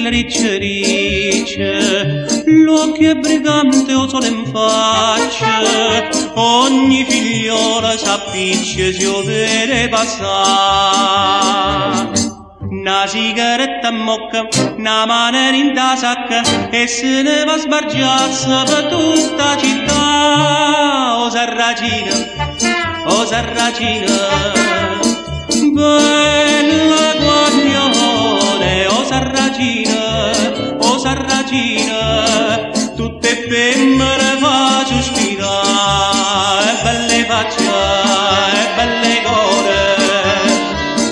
Ricce ricce, l'occhio è brigante o sole in faccia, ogni figliola s'appiccia si o vede passare. Una sigaretta a mocca, una mano in da sacca e se ne va sbargiarsi per tutta città. O sarracina, bella guaglione, o sarracina, tutte femmine fa sospirare, e belle faccia, e belle core,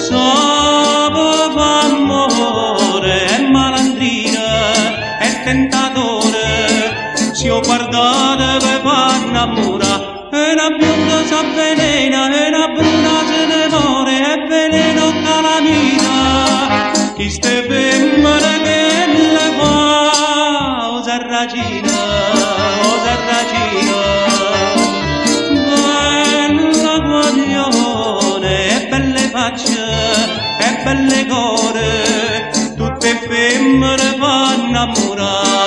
sono fa amore, è malandrina, è tentatore, si ho guardato per fa innamorare, e una bionda s'avvelena, e una bruna se ne muore, è veleno calamita, chi ste femmine che le fa, o sarracina, bella guaglione, e belle facce, e belle core, tutte femmine fa innamorare.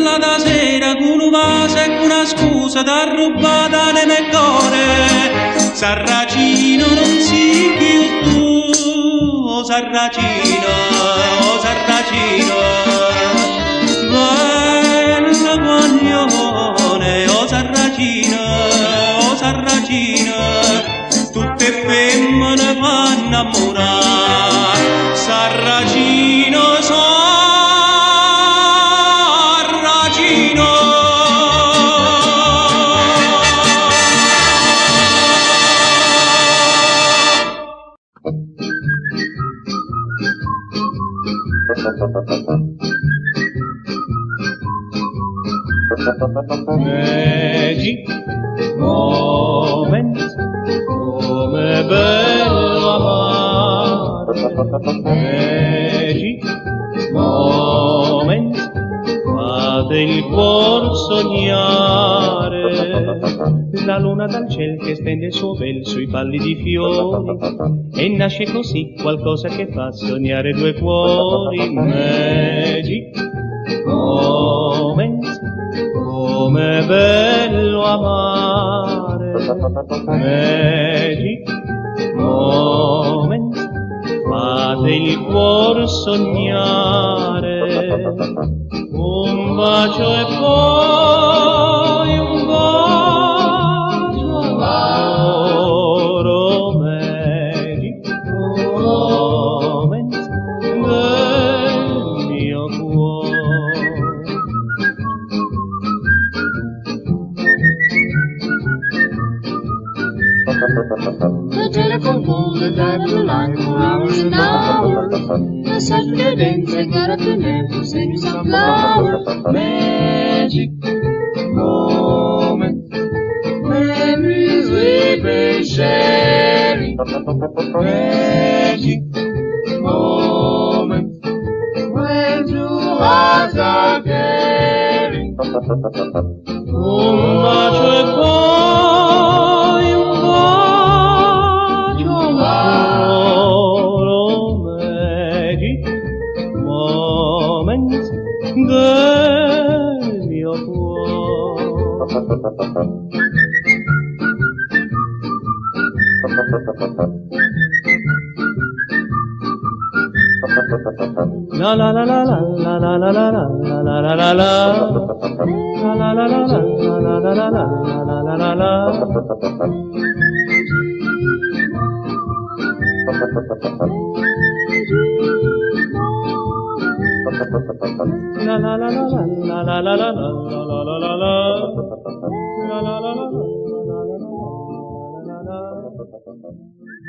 La da sera con un vaso e con una scusa da rubata nelle core, sarracino non si più tu, o sarracino, bella guaglione, o sarracino, tutte femmine fa innamorare, sarracino so. Magic moment, come bello amare. Magic moment, fate il cuor sognare. La luna dal ciel che stende il suo vel sui pallidi fiori e nasce così qualcosa che fa sognare due cuori. Magic moment, come bello amare. Magic moment, fate il cuor sognare. Un bacio e poi un bacio amaro. Magic moment del mio cuore. The telephone pole, the dial the line for hours and hours. The Saturday dance, I got up the nerve to sing some flowers. Magic moment, memories we've been sharing. Magic moment, when two hearts are daring. Un bacio e poi un bacio amaro. Magic moment del mio cuore. La la la la la la la la la la la la la la. La la la la la la la la la la la la. La la la la la la la la la la la la la la. La la la la la la la la la la la.